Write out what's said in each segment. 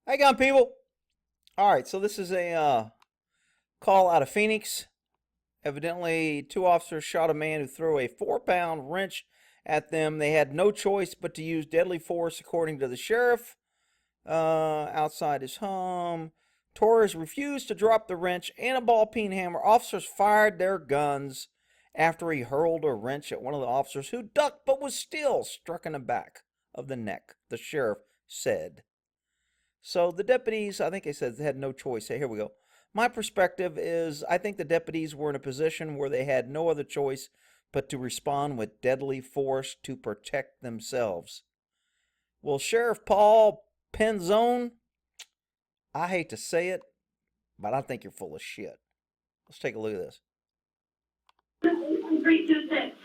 How you going, people? All right, so this is a call out of Phoenix. Evidently, two officers shot a man who threw a 4-pound wrench at them. They had no choice but to use deadly force, according to the sheriff. Outside his home, Torres refused to drop the wrench and a ball-peen hammer. Officers fired their guns after he hurled a wrench at one of the officers, who ducked but was still struck in the back of the neck, the sheriff said. So the deputies, I think they said they had no choice. Hey, here we go. My perspective is I think the deputies were in a position where they had no other choice but to respond with deadly force to protect themselves. Well, Sheriff Paul Penzone, I hate to say it, but I think you're full of shit. Let's take a look at this. 326.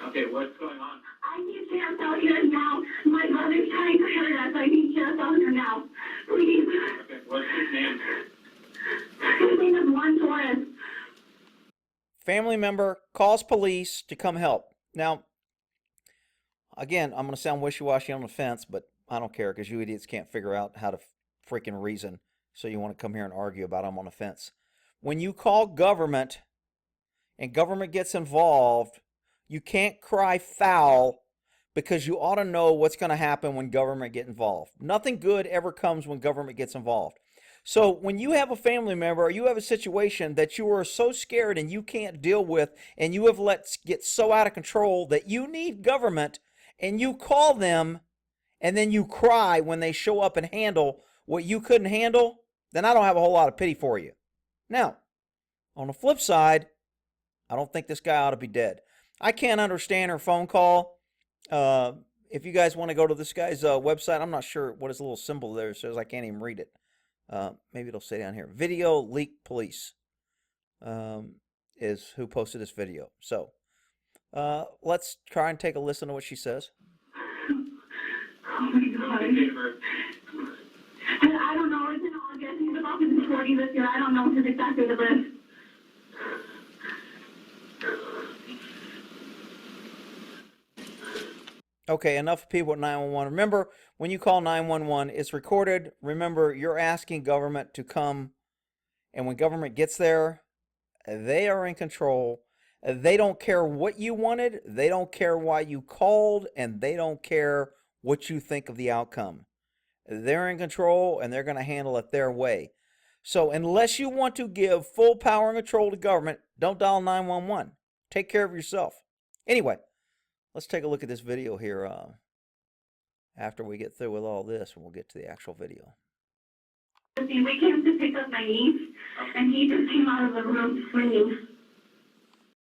Okay, what's going on? I need sheriff out here now. My mother's trying to hurt us. I need sheriff out here now. Please. Okay, what's his name? His name is Juan Torres. Family member calls police to come help. Now, again, I'm going to sound wishy-washy on the fence, but I don't care because you idiots can't figure out how to freaking reason, so you want to come here and argue about I'm on the fence. When you call government and government gets involved, you can't cry foul because you ought to know what's going to happen when government gets involved. Nothing good ever comes when government gets involved. So when you have a family member or you have a situation that you are so scared and you can't deal with and you have let get so out of control that you need government and you call them and then you cry when they show up and handle what you couldn't handle, then I don't have a whole lot of pity for you. Now, on the flip side, I don't think this guy ought to be dead. I can't understand her phone call. If you guys want to go to this guy's website, I'm not sure what his little symbol there says. I can't even read it. Maybe it'll say down here. Video Leak Police is who posted this video. So let's try and take a listen to what she says. Oh my God. I don't know. It's in August. He's about to be 40 this year. I don't know his exact date of birth. Okay, enough people at 911. Remember, when you call 911, it's recorded. Remember, you're asking government to come, and when government gets there, they are in control. They don't care what you wanted. They don't care why you called, and they don't care what you think of the outcome. They're in control, and they're going to handle it their way. So unless you want to give full power and control to government, don't dial 911. Take care of yourself. Anyway, let's take a look at this video here after we get through with all this, and we'll get to the actual video. We came to pick up my niece, and he just came out of the room screaming.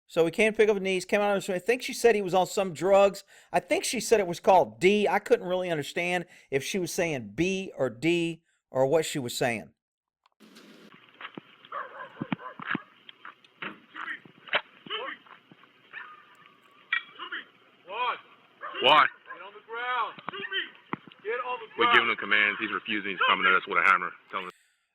So he came to pick up his niece, came out of the room. I think she said he was on some drugs. I think she said it was called D. I couldn't really understand if she was saying B or D or what she was saying. What? Get on the ground. Shoot me. Get on the ground. We're giving him commands. He's refusing. He's coming at us with a hammer. Telling us.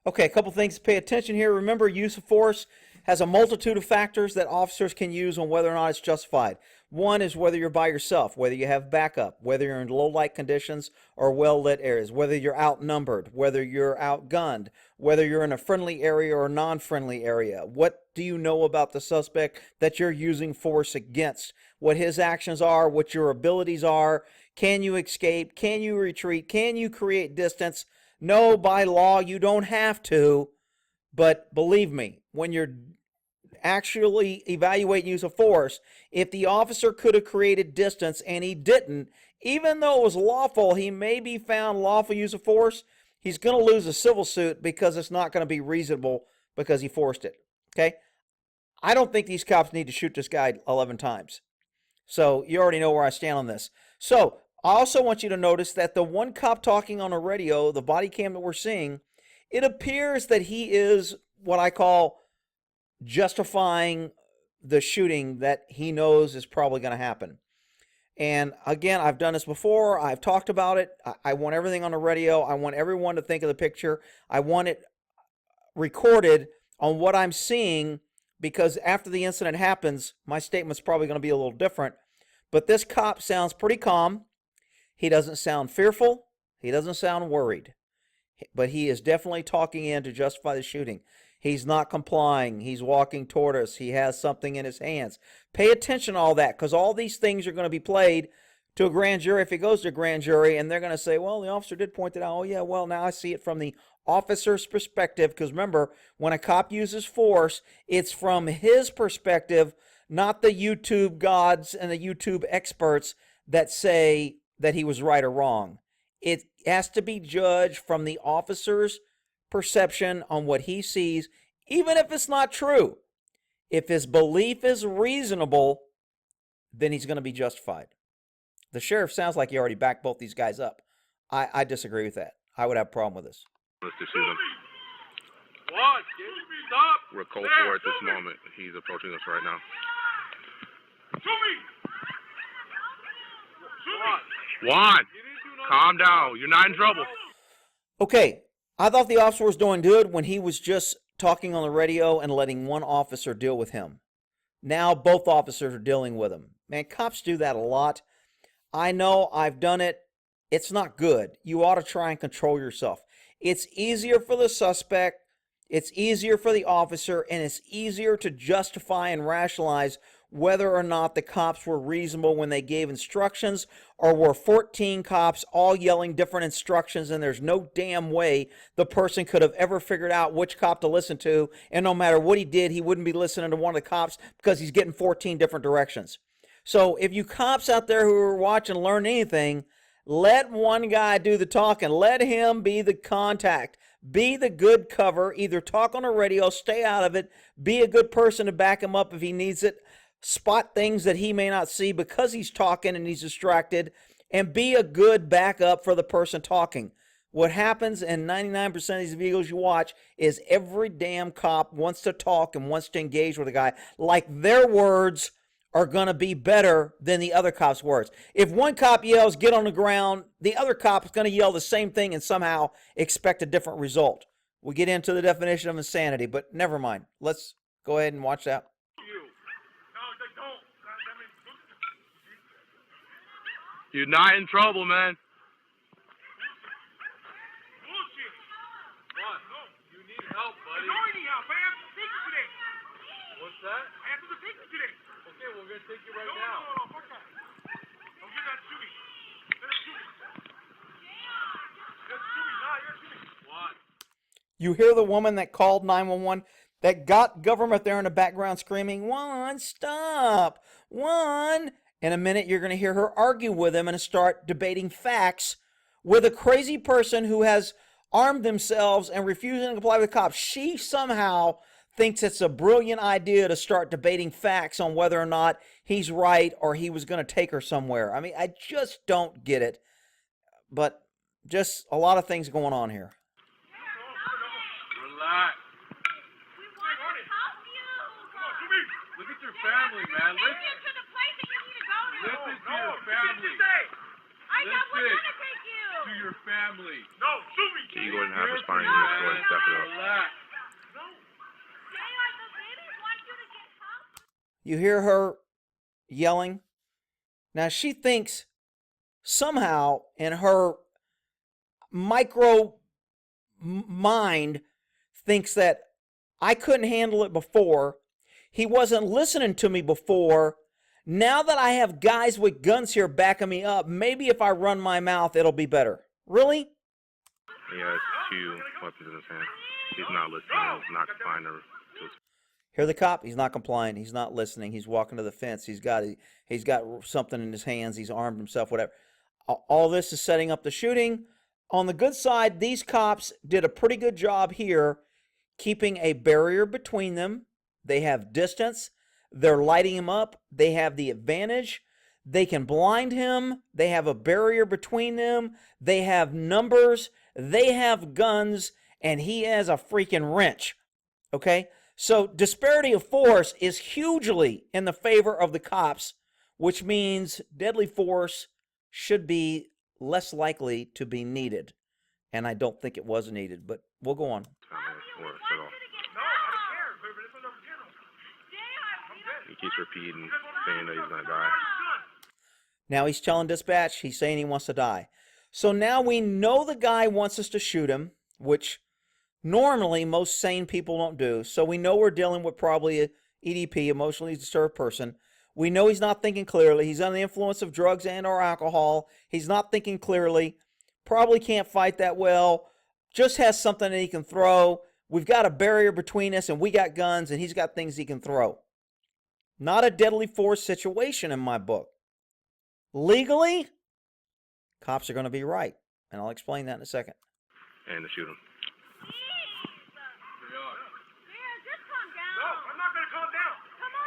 Okay, a couple things to pay attention here. Remember, use of force has a multitude of factors that officers can use on whether or not it's justified. One is whether you're by yourself, whether you have backup, whether you're in low light conditions or well-lit areas, whether you're outnumbered, whether you're outgunned, whether you're in a friendly area or a non-friendly area. What do you know about the suspect that you're using force against? What his actions are, what your abilities are. Can you escape? Can you retreat? Can you create distance? No, by law, you don't have to. But believe me, when you're actually evaluating use of force, if the officer could have created distance and he didn't, even though it was lawful, he may be found lawful use of force, he's going to lose a civil suit because it's not going to be reasonable because he forced it. Okay? I don't think these cops need to shoot this guy 11 times. So you already know where I stand on this. So I also want you to notice that the one cop talking on the radio, the body cam that we're seeing, it appears that he is what I call justifying the shooting that he knows is probably going to happen. And again, I've done this before. I've talked about it. I want everything on the radio. I want everyone to think of the picture. I want it recorded on what I'm seeing, because after the incident happens, my statement's probably going to be a little different. But this cop sounds pretty calm. He doesn't sound fearful. He doesn't sound worried. but he is definitely talking in to justify the shooting. He's not complying. He's walking toward us. He has something in his hands. Pay attention to all that, because all these things are going to be played to a grand jury if it goes to a grand jury, and they're going to say, well, the officer did point it out. Oh, yeah, well, now I see it from the officer's perspective, because remember, when a cop uses force, it's from his perspective, not the YouTube gods and the YouTube experts that say that he was right or wrong. It has to be judged from the officer's perception on what he sees, even if it's not true. If his belief is reasonable, then he's going to be justified. The sheriff sounds like he already backed both these guys up. I disagree with that. I would have a problem with this. Let's just shoot him. What? Stop! We're cold for at this moment. He's approaching us right now. Shoot me! Shoot me! Juan, You didn't do nothing. calm down. You're not in trouble. Okay, I thought the officer was doing good when he was just talking on the radio and letting one officer deal with him. Now both officers are dealing with him. Man, cops do that a lot. I know, I've done it. It's not good. You ought to try and control yourself. It's easier for the suspect, it's easier for the officer, and it's easier to justify and rationalize whether or not the cops were reasonable when they gave instructions, or were 14 cops all yelling different instructions, and there's no damn way the person could have ever figured out which cop to listen to, and no matter what he did, he wouldn't be listening to one of the cops because he's getting 14 different directions. So if you cops out there who are watching learn anything, let one guy do the talking. Let him be the contact. Be the good cover. Either talk on the radio, stay out of it, be a good person to back him up if he needs it, spot things that he may not see because he's talking and he's distracted, and be a good backup for the person talking. What happens in 99% of these videos you watch is every damn cop wants to talk and wants to engage with a guy like their words are going to be better than the other cop's words. If one cop yells, get on the ground, the other cop is going to yell the same thing and somehow expect a different result. We get into the definition of insanity, but never mind. Let's go ahead and watch that. You're not in trouble, man. Bullshit! What? No, you need help, buddy. I don't need help. I have to take you today. What's that? I have to take you today. Okay, we're going to take you right now. No, fuck that. Don't get that shoot me. Let him shoot me. Let him shoot me. Nah, you're shooting. What? You hear the woman that called 911 that got government there in the background screaming, Juan, stop, Juan. In a minute, you're going to hear her argue with him and start debating facts with a crazy person who has armed themselves and refusing to comply with the cops. She somehow thinks it's a brilliant idea to start debating facts on whether or not he's right or he was going to take her somewhere. I mean, I just don't get it. But just a lot of things going on here. Relax. We want to help you. Come on, shoot me. Look at your family, man. Take you to the place that you need to go to. Listen to your family. I know we're going to take you. To your family. No, shoot me. Can you go ahead and have us find you? Go ahead and step it up. Relax. JR, the ladies want you to get help. You hear her yelling? Now she thinks somehow in her micro mind thinks that I couldn't handle it before. He wasn't listening to me before. Now that I have guys with guns here backing me up, maybe if I run my mouth, it'll be better. Really? He has 2 weapons in his hand. He's not listening. He's not complying to Hear the cop? He's not complying. He's not listening. He's walking to the fence. He's got something in his hands. He's armed himself, whatever. All this is setting up the shooting. On the good side, these cops did a pretty good job here keeping a barrier between them. They have distance. They're lighting him up. They have the advantage. They can blind him. They have a barrier between them. They have numbers. They have guns. And he has a freaking wrench. Okay? So disparity of force is hugely in the favor of the cops, which means deadly force should be less likely to be needed. And I don't think it was needed, but we'll go on. He keeps repeating, saying that he's going to die. Now he's telling dispatch, he's saying he wants to die. So now we know the guy wants us to shoot him. which normally most sane people don't do. So we know we're dealing with probably a EDP, emotionally disturbed person. We know he's not thinking clearly. He's under the influence of drugs and or alcohol. He's not thinking clearly. Probably can't fight that well. Just has something that he can throw. We've got a barrier between us, and we got guns, and he's got things he can throw. Not a deadly force situation in my book. Legally, cops are going to be right, and I'll explain that in a second. And to shoot him. Just calm down. No, I'm not going to calm down. Come on.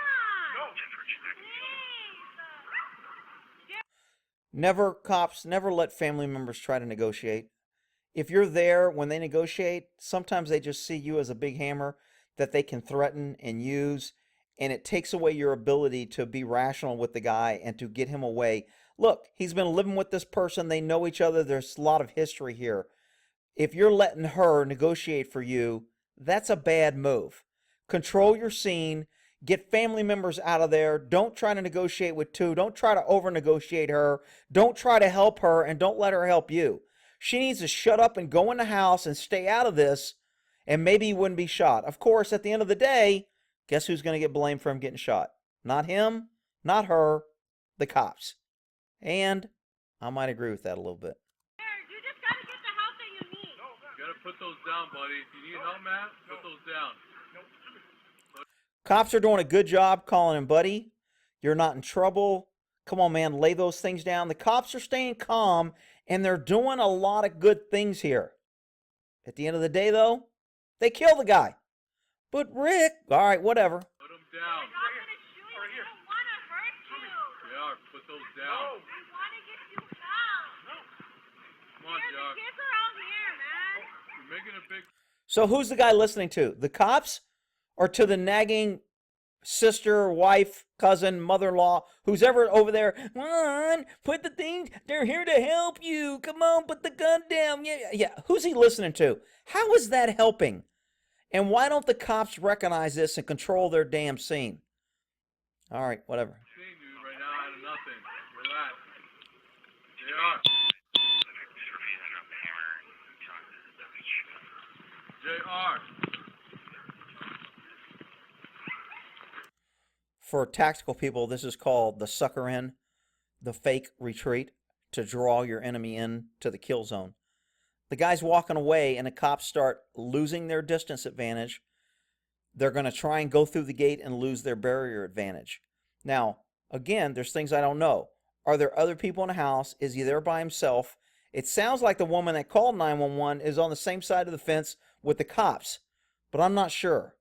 No. Never let family members try to negotiate. If you're there when they negotiate, sometimes they just see you as a big hammer that they can threaten and use, and it takes away your ability to be rational with the guy and to get him away. Look, he's been living with this person. They know each other. There's a lot of history here. If you're letting her negotiate for you, that's a bad move. Control your scene. Get family members out of there. Don't try to negotiate with two. Don't try to over-negotiate her. Don't try to help her, and don't let her help you. She needs to shut up and go in the house and stay out of this, and maybe he wouldn't be shot. Of course, at the end of the day, guess who's going to get blamed for him getting shot? Not him, not her, the cops. And I might agree with that a little bit. You just got to get the help that you need. You got to put those down, buddy. If you need help, Matt, put those down. Cops are doing a good job calling him buddy. You're not in trouble. Come on, man, lay those things down. The cops are staying calm, and they're doing a lot of good things here. At the end of the day, though, they kill the guy. But Rick, all right, whatever. Put them down. I'm not going to shoot you. We don't want to hurt you. JR, put those down. We want to get you help. Come on, The JR. kids are out here, man. You're making a big... So who's the guy listening to? The cops or to the nagging sister, wife, cousin, mother-in-law, who's ever over there? Come on, put the thing, they're here to help you. Come on, put the gun down. Yeah. Who's he listening to? How is that helping? And why don't the cops recognize this and control their damn scene? All right, whatever. Seeing you right now out of nothing. Relax. JR. JR. For tactical people, this is called the sucker in, the fake retreat, to draw your enemy in to the kill zone. The guy's walking away and the cops start losing their distance advantage. They're going to try and go through the gate and lose their barrier advantage. Now, again, there's things I don't know. Are there other people in the house? Is he there by himself? It sounds like the woman that called 911 is on the same side of the fence with the cops, but I'm not sure.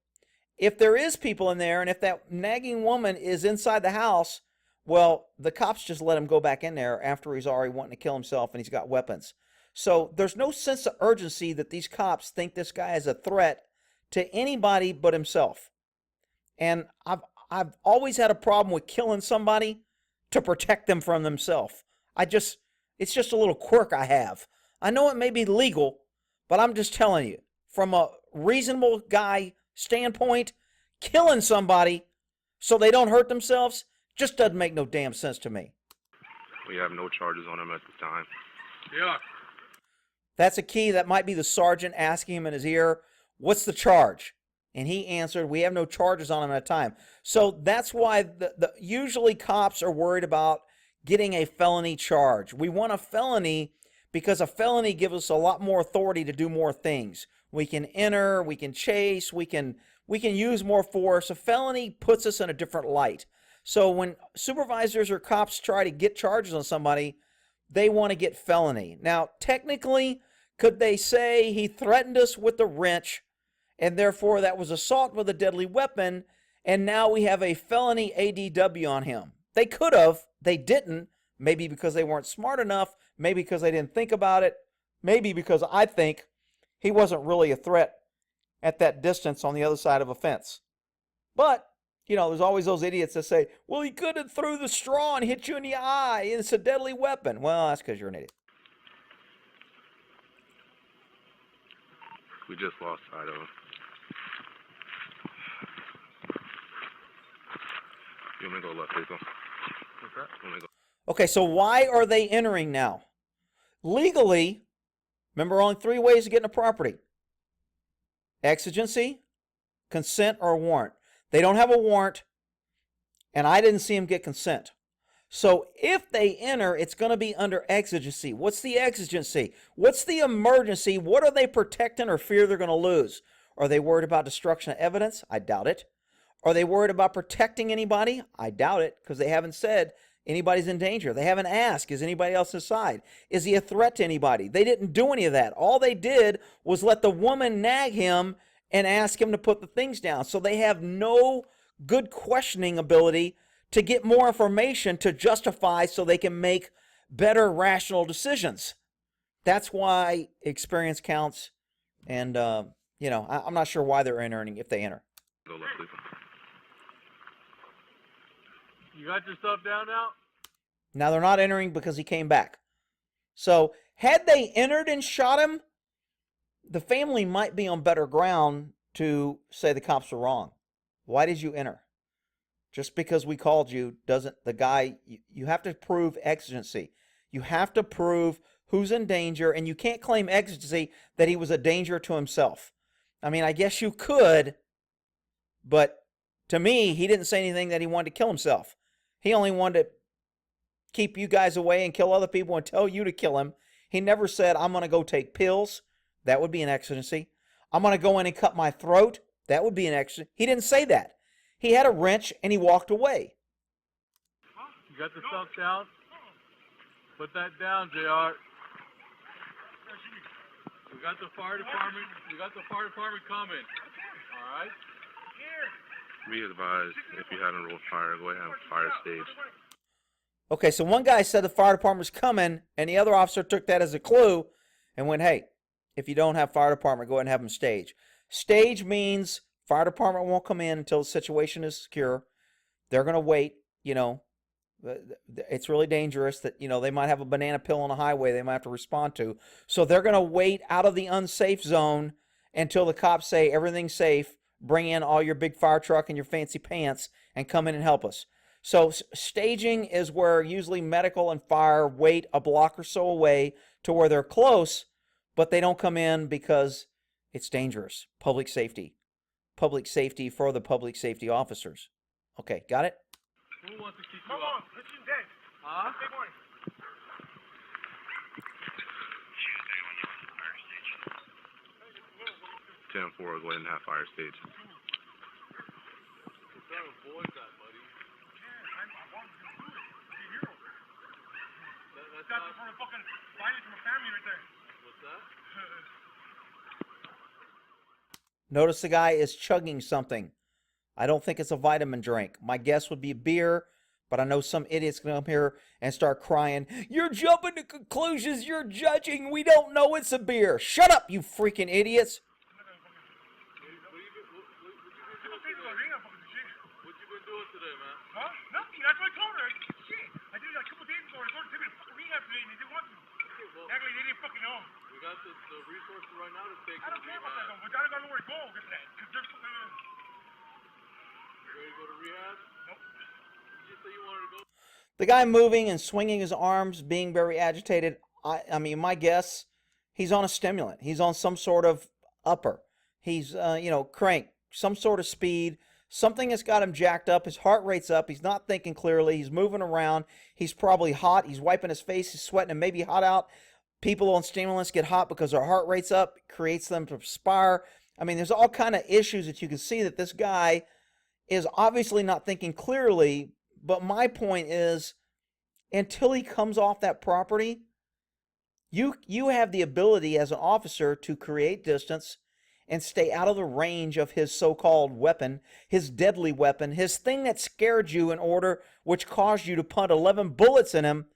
If there is people in there, and if that nagging woman is inside the house, well, the cops just let him go back in there after he's already wanting to kill himself and he's got weapons. So there's no sense of urgency that these cops think this guy is a threat to anybody but himself. And I've always had a problem with killing somebody to protect them from themselves. It's just a little quirk I have. I know it may be legal, but I'm just telling you, from a reasonable guy standpoint, killing somebody so they don't hurt themselves just doesn't make no damn sense to me. We have no charges on him at this time. Yeah. That's a key. That might be the sergeant asking him in his ear, what's the charge? And he answered, we have no charges on him at a time. So that's why usually cops are worried about getting a felony charge. We want a felony because a felony gives us a lot more authority to do more things. We can enter, we can chase, we can use more force. A felony puts us in a different light. So when supervisors or cops try to get charges on somebody, they want to get felony. Now, technically, could they say he threatened us with a wrench, and therefore that was assault with a deadly weapon, and now we have a felony ADW on him? They could have. They didn't. Maybe because they weren't smart enough. Maybe because they didn't think about it. Maybe because I think he wasn't really a threat at that distance on the other side of a fence. But, you know, there's always those idiots that say, well, he could have threw the straw and hit you in the eye, and it's a deadly weapon. Well, that's because you're an idiot. We just lost sight of him. You want me to go left, Hazel? What's that? Okay, so why are they entering now? Legally, Remember, only 3 ways to get in a property: exigency, consent, or a warrant. They don't have a warrant, and I didn't see them get consent. So if they enter, it's going to be under exigency. What's the exigency? What's the emergency? What are they protecting or fear they're going to lose? Are they worried about destruction of evidence? I doubt it. Are they worried about protecting anybody? I doubt it, because they haven't said anybody's in danger. They haven't asked, is anybody else inside? Is he a threat to anybody? They didn't do any of that. All they did was let the woman nag him and ask him to put the things down. So they have no good questioning ability to get more information to justify so they can make better rational decisions. That's why experience counts. And, you know, I'm not sure why they're entering if they enter. Go left, please. You got your stuff down now? Now they're not entering because he came back. So had they entered and shot him, the family might be on better ground to say the cops were wrong. Why did you enter? Just because we called you doesn't, the guy, you have to prove exigency. You have to prove who's in danger, and you can't claim exigency that he was a danger to himself. I mean, I guess you could, but to me, he didn't say anything that he wanted to kill himself. He only wanted to keep you guys away and kill other people and tell you to kill him. He never said, I'm going to go take pills. That would be an exigency. I'm going to go in and cut my throat. That would be an exigency. He didn't say that. He had a wrench and he walked away. You got the stuff down? Put that down, JR. We got the fire department. We got the fire department coming. All right? Be advised, if you haven't rolled fire, go ahead and fire stage. Okay, so one guy said the fire department's coming, and the other officer took that as a clue and went, hey, if you don't have fire department, go ahead and have them stage. Stage means fire department won't come in until the situation is secure. They're going to wait, you know. It's really dangerous that, you know, they might have a banana peel on the highway they might have to respond to. So they're going to wait out of the unsafe zone until the cops say everything's safe. Bring in all your big fire truck and your fancy pants and come in and help us. So staging is where usually medical and fire wait a block or so away to where they're close, but they don't come in because it's dangerous. Public safety. Public safety for the public safety officers. Okay, got it? Who wants to keep you up? Huh? 10-4, go ahead and have fire stage. We're trying to avoid that, buddy. That's not for the fucking finance from a family right there. What's that? Notice the guy is chugging something. I don't think it's a vitamin drink. My guess would be beer, but I know some idiot's going to come here and start crying, you're jumping to conclusions, you're judging, we don't know it's a beer. Shut up, you freaking idiots. What you been doing today, man? Huh? Nothing. That's what I told her. Shit. I did it like a couple days ago. I told her to take me to fucking rehab today, and they didn't want to. Okay, well, Actually, they didn't fucking know. we got the resources right now to take I don't them care to about that, rehab. though. But I don't know where to go with that. Because they're fucking... You ready to go to rehab? Nope. You just say you wanted to go? The guy moving and swinging his arms, being very agitated. I mean, my guess, he's on a stimulant. He's on some sort of upper. He's, crank, some sort of speed. Something has got him jacked up. His heart rate's up. He's not thinking clearly. He's moving around. He's probably hot. He's wiping his face. He's sweating and maybe hot out. People on stimulants get hot because their heart rate's up. It creates them to perspire. I mean, there's all kind of issues that you can see that this guy is obviously not thinking clearly. But my point is, until he comes off that property, you have the ability as an officer to create distance and stay out of the range of his so-called weapon, his deadly weapon, his thing that scared you in order, which caused you to punt 11 bullets in him.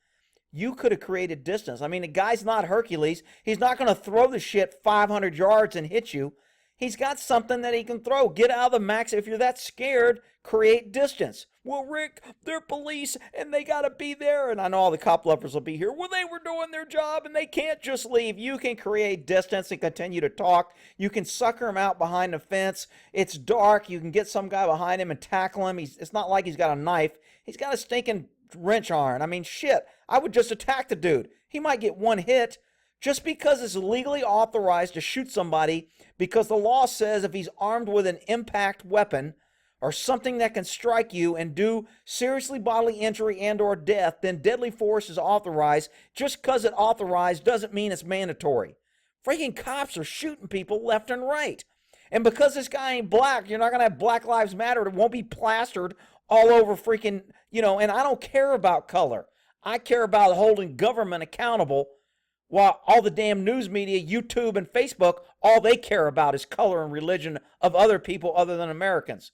You could have created distance. I mean, the guy's not Hercules. He's not going to throw the shit 500 yards and hit you. He's got something that he can throw. Get out of the max. If you're that scared, create distance. Well, Rick, they're police and they got to be there. And I know all the cop lovers will be here. Well, they were doing their job and they can't just leave. You can create distance and continue to talk. You can sucker him out behind the fence. It's dark. You can get some guy behind him and tackle him. It's not like he's got a knife. He's got a stinking wrench iron. I mean, shit. I would just attack the dude. He might get one hit. Just because it's legally authorized to shoot somebody because the law says if he's armed with an impact weapon or something that can strike you and do seriously bodily injury and or death, then deadly force is authorized. Just because it's authorized doesn't mean it's mandatory. Freaking cops are shooting people left and right. And because this guy ain't black, you're not going to have Black Lives Matter. It won't be plastered all over freaking, and I don't care about color. I care about holding government accountable, while all the damn news media, YouTube and Facebook, all they care about is color and religion of other people other than Americans.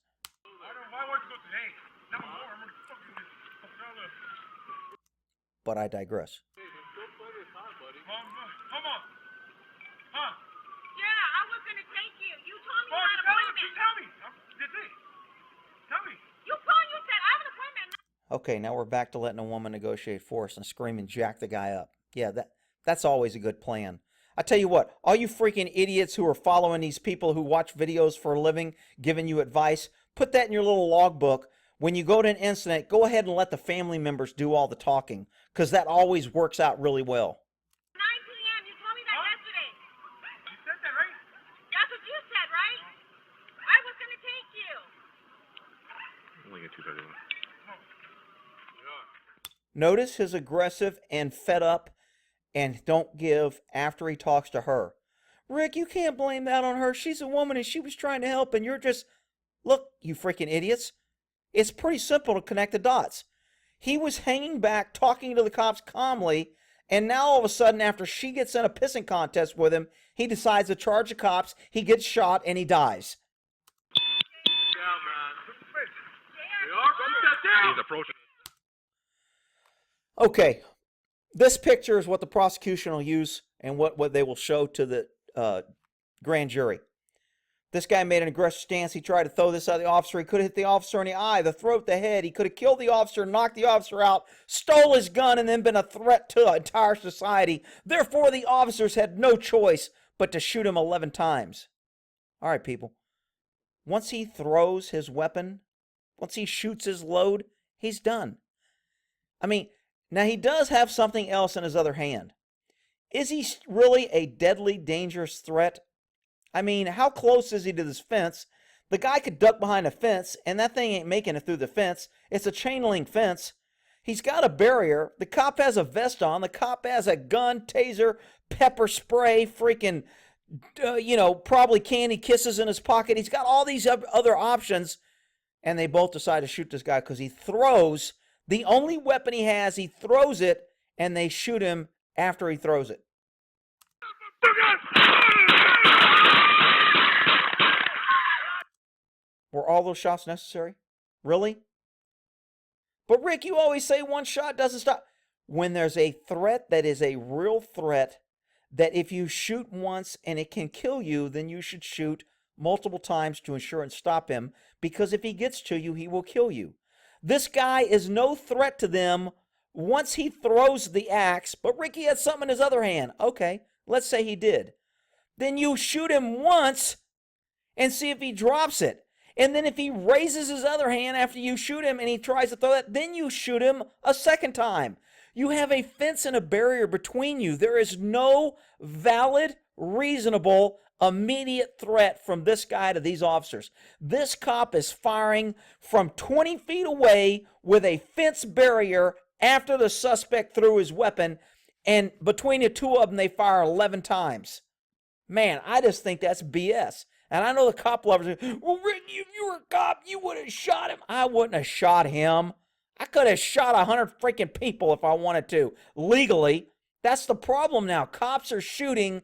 Why won't you go today? Not more. I'm gonna fucking this. But I digress. Hey, there's still plenty of time, buddy. Come on. Huh? Yeah, I was gonna take you. You told me you Oh, had an appointment. tell me. That's it. Tell me. You called, you said I have an appointment. Okay, now we're back to letting a woman negotiate force and scream and jack the guy up. Yeah, that's always a good plan. I tell you what, all you freaking idiots who are following these people who watch videos for a living, giving you advice, put that in your little logbook. When you go to an incident, go ahead and let the family members do all the talking, because that always works out really well. 9 p.m. You told me that yesterday. You said that, right? That's what you said, right? I was gonna take you. Only at 2:31. Notice his aggressive and fed up and don't give after he talks to her. Rick, you can't blame that on her. She's a woman and she was trying to help and you're just... Look, you freaking idiots. It's pretty simple to connect the dots. He was hanging back, talking to the cops calmly, and now all of a sudden, after she gets in a pissing contest with him, he decides to charge the cops, he gets shot, and he dies. Down, man. They are. Put that down. He's approaching. Okay, this picture is what the prosecution will use and what they will show to the grand jury. This guy made an aggressive stance. He tried to throw this at the officer. He could have hit the officer in the eye, the throat, the head. He could have killed the officer, knocked the officer out, stole his gun, and then been a threat to the entire society. Therefore, the officers had no choice but to shoot him 11 times. All right, people. Once he throws his weapon, once he shoots his load, he's done. I mean, now he does have something else in his other hand. Is he really a deadly, dangerous threat? I mean, how close is he to this fence? The guy could duck behind a fence, and that thing ain't making it through the fence. It's a chain link fence. He's got a barrier. The cop has a vest on. The cop has a gun, taser, pepper spray, freaking, probably candy kisses in his pocket. He's got all these other options, and they both decide to shoot this guy because he throws the only weapon he has. He throws it, and they shoot him after he throws it. Were all those shots necessary? Really? But Rick, you always say one shot doesn't stop. When there's a threat that is a real threat, that if you shoot once and it can kill you, then you should shoot multiple times to ensure and stop him, because if he gets to you, he will kill you. This guy is no threat to them once he throws the axe, but Ricky had something in his other hand. Okay, let's say he did. Then you shoot him once and see if he drops it. And then if he raises his other hand after you shoot him and he tries to throw it, then you shoot him a second time. You have a fence and a barrier between you. There is no valid, reasonable, immediate threat from this guy to these officers. This cop is firing from 20 feet away with a fence barrier after the suspect threw his weapon, and between the two of them, they fire 11 times. Man, I just think that's BS. And I know the cop lovers are, well, Rick, if you were a cop, you would have shot him. I wouldn't have shot him. I could have shot 100 freaking people if I wanted to, legally. That's the problem now. Cops are shooting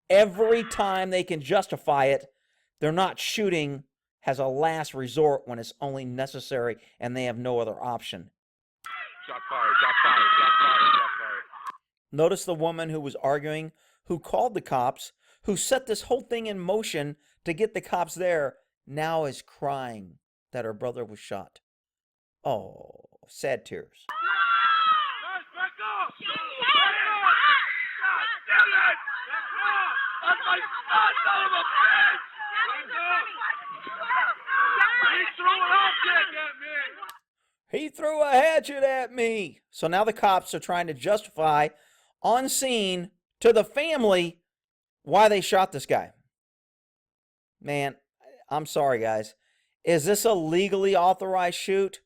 every time they can justify it. They're not shooting as a last resort when it's only necessary and they have no other option. Shot fired, shot fired, shot fired, shot fired. Notice the woman who was arguing, who called the cops, who set this whole thing in motion to get the cops there, now is crying that her brother was shot. Oh, sad tears. Guys, back up! Damn it! That's my son, son of a bitch! He threw an object at me! He threw a hatchet at me. So now the cops are trying to justify on scene to the family why they shot this guy. Man, I'm sorry, guys. Is this a legally authorized shoot?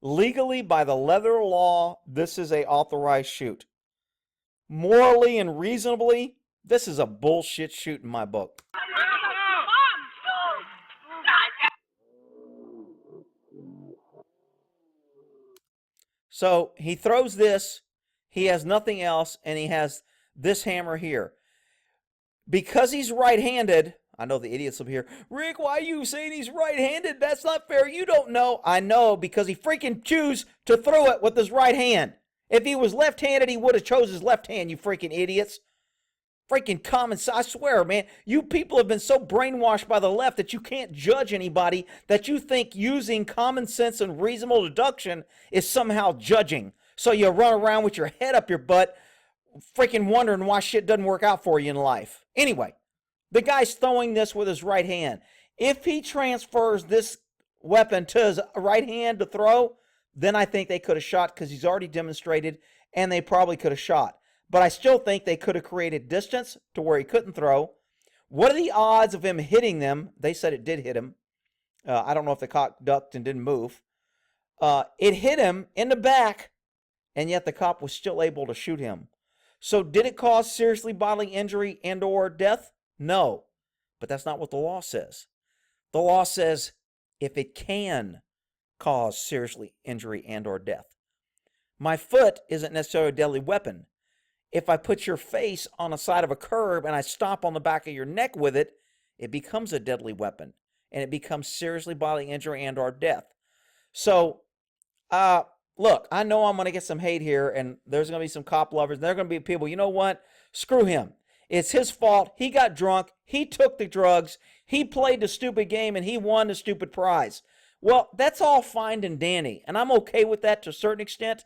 Legally, by the letter of law, this is a authorized shoot. Morally and reasonably, this is a bullshit shoot in my book. So he throws this, he has nothing else, and he has this hammer here. Because he's right-handed, I know the idiots will be here, Rick, why are you saying he's right-handed? That's not fair. You don't know. I know, because he freaking chose to throw it with his right hand. If he was left-handed, he would have chose his left hand, you freaking idiots. Freaking common sense. I swear, man, you people have been so brainwashed by the left that you can't judge anybody, that you think using common sense and reasonable deduction is somehow judging. So you run around with your head up your butt, freaking wondering why shit doesn't work out for you in life. Anyway, the guy's throwing this with his right hand. If he transfers this weapon to his right hand to throw, then I think they could have shot, because he's already demonstrated, and they probably could have shot. But I still think they could have created distance to where he couldn't throw. What are the odds of him hitting them? They said it did hit him. I don't know if the cop ducked and didn't move. It hit him in the back, and yet the cop was still able to shoot him. So did it cause seriously bodily injury and or death? No. But that's not what the law says. The law says if it can cause seriously injury and or death. My foot isn't necessarily a deadly weapon. If I put your face on the side of a curb and I stomp on the back of your neck with it, it becomes a deadly weapon, and it becomes seriously bodily injury and or death. So, look, I know I'm going to get some hate here, and there's going to be some cop lovers, and there are going to be people, you know what? Screw him. It's his fault. He got drunk. He took the drugs. He played the stupid game, and he won the stupid prize. Well, that's all fine and dandy, and I'm okay with that to a certain extent.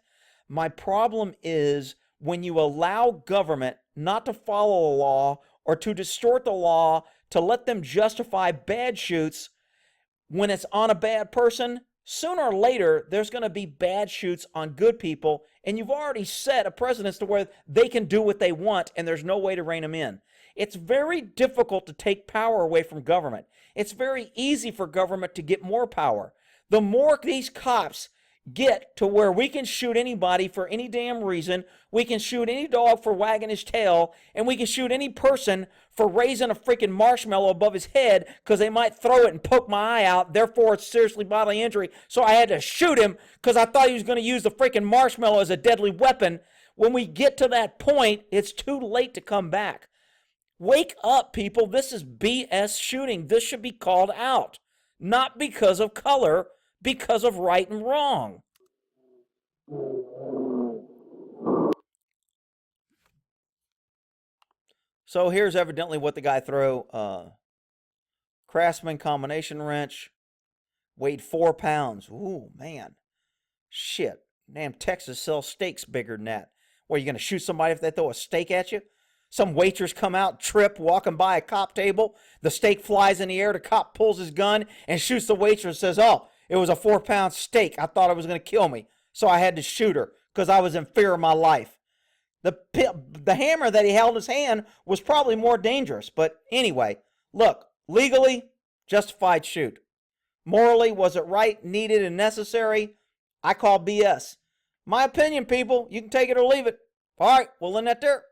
My problem is when you allow government not to follow the law or to distort the law to let them justify bad shoots when it's on a bad person. Sooner or later, there's going to be bad shoots on good people, and you've already set a precedent to where they can do what they want, and there's no way to rein them in. It's very difficult to take power away from government. It's very easy for government to get more power. The more these cops get to where we can shoot anybody for any damn reason, we can shoot any dog for wagging his tail, and we can shoot any person for raising a freaking marshmallow above his head because they might throw it and poke my eye out, therefore it's seriously bodily injury, so I had to shoot him because I thought he was going to use the freaking marshmallow as a deadly weapon. When we get to that point, it's too late to come back. Wake up, people. This is BS shooting. This should be called out. Not because of color, because of right and wrong. So here's evidently what the guy threw. Craftsman combination wrench. Weighed 4 pounds. Ooh, man. Shit. Damn, Texas sells steaks bigger than that. What, are you going to shoot somebody if they throw a steak at you? Some waitress come out, trip, walking by a cop table. The steak flies in the air. The cop pulls his gun and shoots the waitress and says, oh, it was a 4-pound steak. I thought it was going to kill me, so I had to shoot her because I was in fear of my life. The hammer that he held in his hand was probably more dangerous. But anyway, look, legally, justified shoot. Morally, was it right, needed, and necessary? I call BS. My opinion, people. You can take it or leave it. All right, we'll end that there.